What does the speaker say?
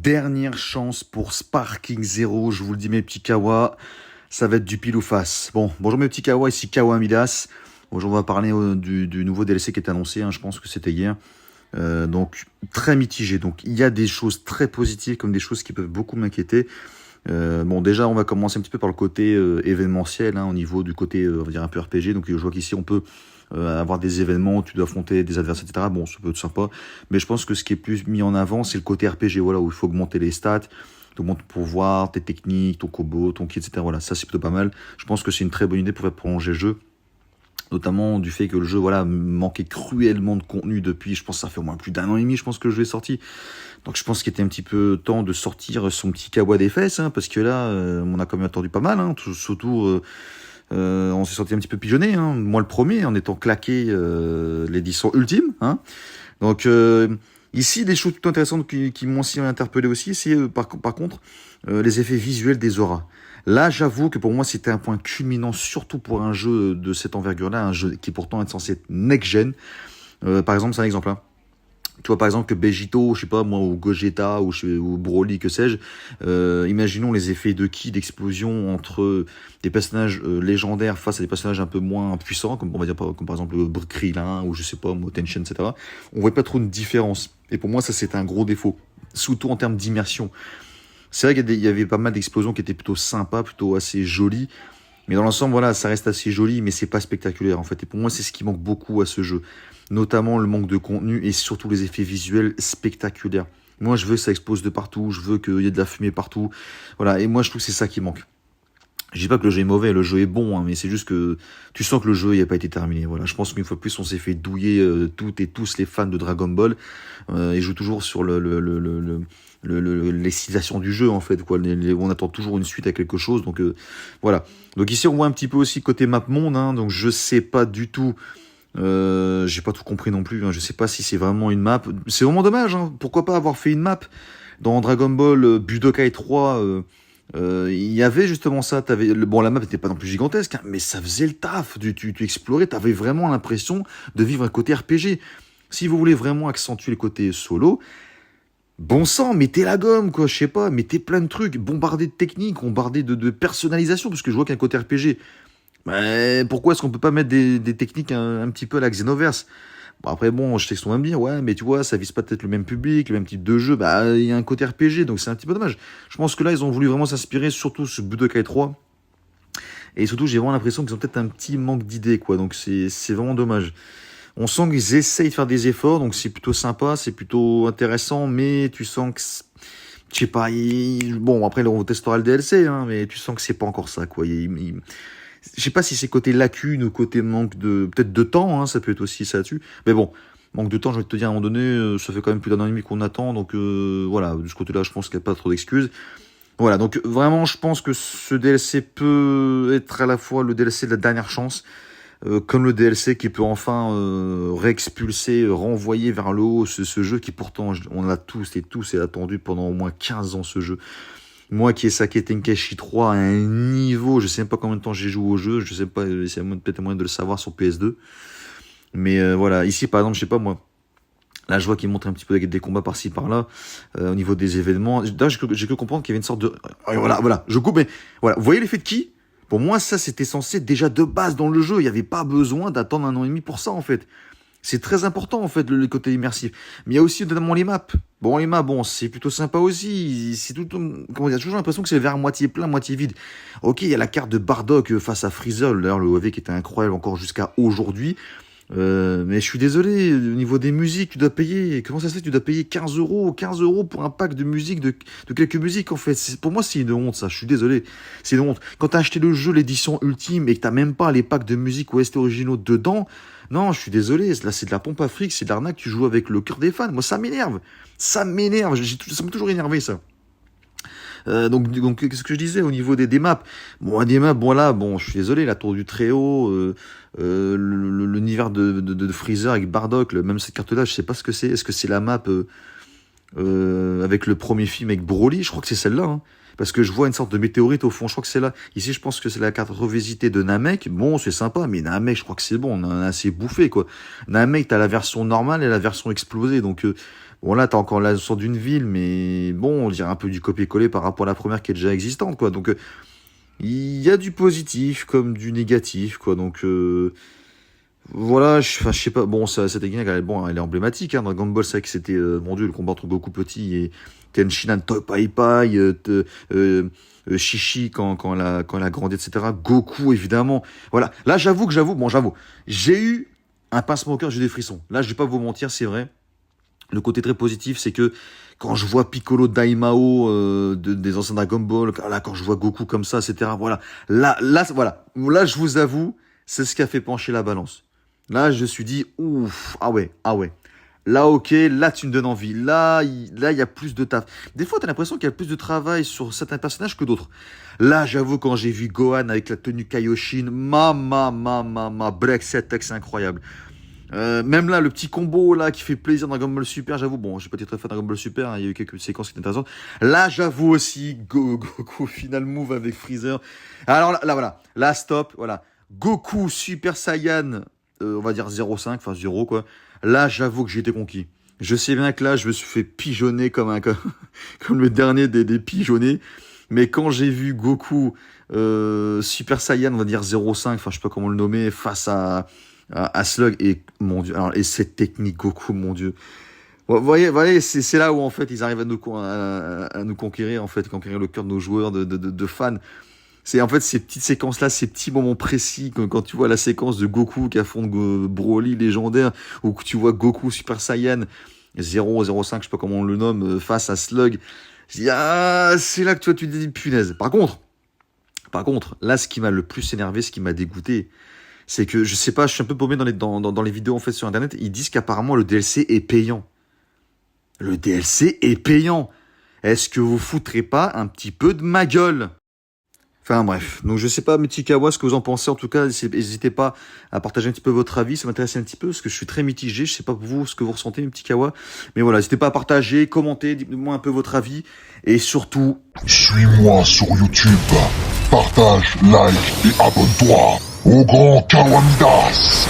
dernière chance pour Sparking Zero. Je vous le dis, mes petits kawa, ça va être du pile ou face. Bon, bonjour mes petits kawa, ici Kawa Midas. Aujourd'hui, on va parler du nouveau DLC qui est annoncé. Je pense que c'était hier. Donc, très mitigé. Donc, il y a des choses très positives comme des choses qui peuvent beaucoup m'inquiéter. Bon, déjà, on va commencer un petit peu par le côté événementiel, au niveau du côté, on va dire, un peu RPG. Donc, je vois qu'ici, on peut avoir des événements, tu dois affronter des adversaires, etc. Bon, ça peut être sympa. Mais je pense que ce qui est plus mis en avant, c'est le côté RPG, voilà, où il faut augmenter les stats, augmenter ton pouvoir, tes techniques, ton combo, ton ki, etc. Voilà, ça, c'est plutôt pas mal. Je pense que c'est une très bonne idée pour faire prolonger le jeu. Notamment du fait que le jeu manquait cruellement de contenu depuis, je pense que ça fait au moins plus d'1 an et demi, je pense que le jeu est sorti. Donc je pense qu'il était un petit peu temps de sortir son petit kawa des fesses, parce que là, on a quand même attendu pas mal, surtout on s'est sorti un petit peu pigeonné, moi le premier, en étant claqué l'édition ultime. Donc ici, des choses plutôt intéressantes qui m'ont aussi interpellé aussi, c'est par contre les effets visuels des auras. Là, j'avoue que pour moi, c'était un point culminant, surtout pour un jeu de cette envergure-là, un jeu qui pourtant est censé être next-gen. Par exemple, c'est un exemple. Tu vois, par exemple, que Begito, je sais pas moi, ou Gogeta, ou Broly, que sais-je, imaginons les effets de ki, d'explosion entre des personnages légendaires face à des personnages un peu moins puissants, comme on va dire comme par exemple Krillin, ou je sais pas, Tenshin, etc. On voit pas trop de différence. Et pour moi, ça, c'est un gros défaut. Surtout en termes d'immersion. C'est vrai qu'il y avait pas mal d'explosions qui étaient plutôt sympas, plutôt assez jolies. Mais dans l'ensemble, voilà, ça reste assez joli, mais c'est pas spectaculaire, en fait. Et pour moi, c'est ce qui manque beaucoup à ce jeu. Notamment le manque de contenu et surtout les effets visuels spectaculaires. Moi, je veux que ça explose de partout, je veux qu'il y ait de la fumée partout. Voilà, et moi, je trouve que c'est ça qui manque. Je dis pas que le jeu est mauvais, le jeu est bon, mais c'est juste que tu sens que le jeu n'a pas été terminé. Voilà, je pense qu'une fois de plus, on s'est fait douiller toutes et tous les fans de Dragon Ball et joue toujours sur l'excitation du jeu, en fait, quoi. On attend toujours une suite à quelque chose, donc voilà. Donc ici, on voit un petit peu aussi côté map monde, donc je sais pas du tout. J'ai pas tout compris non plus. Je sais pas si c'est vraiment une map. C'est vraiment dommage. Pourquoi pas avoir fait une map dans Dragon Ball Budokai 3. Il y avait justement ça. Bon, la map n'était pas non plus gigantesque, mais ça faisait le taf. Tu explorais. T'avais vraiment l'impression de vivre un côté RPG. Si vous voulez vraiment accentuer le côté solo, bon sang, mettez la gomme, quoi. Je sais pas, mettez plein de trucs, bombardez de techniques, bombardez de personnalisation, parce que je vois qu'un côté RPG. Mais pourquoi est-ce qu'on peut pas mettre des techniques un petit peu à la Xenoverse? Bon, après, bon, je sais qu'ils vont me dire, ouais, mais tu vois, ça vise pas peut-être le même public, le même type de jeu. Bah, il y a un côté RPG, donc c'est un petit peu dommage. Je pense que là, ils ont voulu vraiment s'inspirer, surtout sur Budokai 3. Et surtout, j'ai vraiment l'impression qu'ils ont peut-être un petit manque d'idées, quoi. Donc c'est vraiment dommage. On sent qu'ils essayent de faire des efforts, donc c'est plutôt sympa, c'est plutôt intéressant, mais tu sens que, je sais pas, bon, après, on testera le DLC, mais tu sens que c'est pas encore ça, quoi. Je sais pas si c'est côté lacune ou côté manque peut-être de temps, ça peut être aussi ça dessus. Mais bon, manque de temps, j'ai envie de te dire, à un moment donné, ça fait quand même plus d'1 an et demi qu'on attend, donc voilà, de ce côté-là, je pense qu'il n'y a pas trop d'excuses. Voilà, donc vraiment, je pense que ce DLC peut être à la fois le DLC de la dernière chance, comme le DLC qui peut enfin réexpulser, renvoyer vers le haut ce jeu qui pourtant, on l'a tous et tous et attendu pendant au moins 15 ans ce jeu. Moi qui ai saqué Tenkaichi 3 à un niveau, je sais même pas combien de temps j'ai joué au jeu, je sais pas, c'est peut-être moyen de le savoir sur PS2. Mais voilà, ici par exemple, je sais pas moi, là je vois qu'il montre un petit peu des combats par-ci par-là, au niveau des événements. D'ailleurs, j'ai que comprendre qu'il y avait une sorte de... Voilà, je coupe, mais voilà, vous voyez l'effet de ki? Pour moi, ça c'était censé déjà de base dans le jeu, il n'y avait pas besoin d'attendre 1 an et demi pour ça en fait. C'est très important, en fait, le côté immersif. Mais il y a aussi, notamment, les maps. Bon, les maps, c'est plutôt sympa aussi. C'est tout, comment dire, j'ai toujours l'impression que c'est le verre moitié plein, moitié vide. Ok, il y a la carte de Bardock face à Freezer, d'ailleurs, le OAV qui était incroyable encore jusqu'à aujourd'hui. Mais je suis désolé, au niveau des musiques, tu dois payer, comment ça se fait, tu dois payer 15 euros pour un pack de musique, de quelques musiques, en fait. Pour moi, c'est une honte, ça, je suis désolé. C'est une honte. Quand t'as acheté le jeu, l'édition ultime, et que t'as même pas les packs de musique OST originaux dedans, non, je suis désolé, là, c'est de la pompe à fric, c'est de l'arnaque, tu joues avec le cœur des fans. Moi, ça m'énerve. Ça m'énerve, ça m'a toujours énervé, ça. Donc, qu'est-ce que je disais au niveau des maps? Bon, des maps, je suis désolé, la tour du Très-Haut, l'univers de Freezer avec Bardock, même cette carte-là, je sais pas ce que c'est. Est-ce que c'est la map avec le premier film avec Broly? Je crois que c'est celle-là, parce que je vois une sorte de météorite au fond, je crois que c'est là. Ici, je pense que c'est la carte revisitée de Namek. Bon, c'est sympa, mais Namek, je crois que c'est bon, on en a assez bouffé, quoi. Namek, t'as la version normale et la version explosée, donc Bon, là, t'as encore la sorte d'une ville, mais bon, on dirait un peu du copier-coller par rapport à la première qui est déjà existante, quoi. Donc, il y a du positif comme du négatif, quoi. Donc, voilà, enfin, je sais pas. Bon, cette technique, elle est emblématique, hein. Dragon Ball, c'est vrai que c'était, mon dieu, le combat entre Goku petit et Tenshinhan Topai Pai, Shishi quand elle a grandi, etc. Goku, évidemment. Voilà. Là, j'avoue, j'ai eu un pincement au cœur, j'ai des frissons. Là, je vais pas vous mentir, c'est vrai. Le côté très positif, c'est que quand je vois Piccolo Daimao des anciens Dragon Ball, là, quand je vois Goku comme ça, etc. Voilà. Voilà. Là, je vous avoue, c'est ce qui a fait pencher la balance. Là, je me suis dit, ouf, ah ouais. Là, ok, là, tu me donnes envie. Là, il y a plus de taf. Des fois, t'as l'impression qu'il y a plus de travail sur certains personnages que d'autres. Là, j'avoue, quand j'ai vu Gohan avec la tenue Kaioshin, break set c'est incroyable. Même là, le petit combo là qui fait plaisir dans Dragon Ball Super, j'avoue, bon, j'ai pas été très fan de Dragon Ball Super, hein, il y a eu quelques séquences qui étaient intéressantes. Là, j'avoue aussi, Goku final move avec Freezer. Alors là, voilà, là, stop, voilà. Goku Super Saiyan, on va dire 0,5, enfin 0 quoi. Là, j'avoue que j'ai été conquis. Je sais bien que là, je me suis fait pigeonner comme le dernier des pigeonnés. Mais quand j'ai vu Goku Super Saiyan, on va dire 0,5, enfin je sais pas comment le nommer, face à Slug, et mon dieu, alors, et cette technique Goku, mon dieu. Vous voyez, c'est là où en fait ils arrivent à nous conquérir, en fait, conquérir le cœur de nos joueurs, de fans. C'est en fait ces petites séquences-là, ces petits moments précis, quand tu vois la séquence de Goku qui affronte Broly légendaire, ou que tu vois Goku Super Saiyan 0,05, je sais pas comment on le nomme, face à Slug. C'est là que tu te dis punaise. Par contre, là, ce qui m'a le plus énervé, ce qui m'a dégoûté, c'est que, je sais pas, je suis un peu paumé dans les vidéos en fait sur internet, ils disent qu'apparemment le DLC est payant. Le DLC est payant. Est-ce que vous foutrez pas un petit peu de ma gueule? Enfin bref, donc je sais pas Mitikawa ce que vous en pensez, en tout cas n'hésitez pas à partager un petit peu votre avis, ça m'intéresse un petit peu parce que je suis très mitigé, je sais pas vous ce que vous ressentez Mitikawa, mais voilà, n'hésitez pas à partager, commenter, dites-moi un peu votre avis, et surtout... Suis-moi sur YouTube, partage, like et abonne-toi au grand Kawamidas.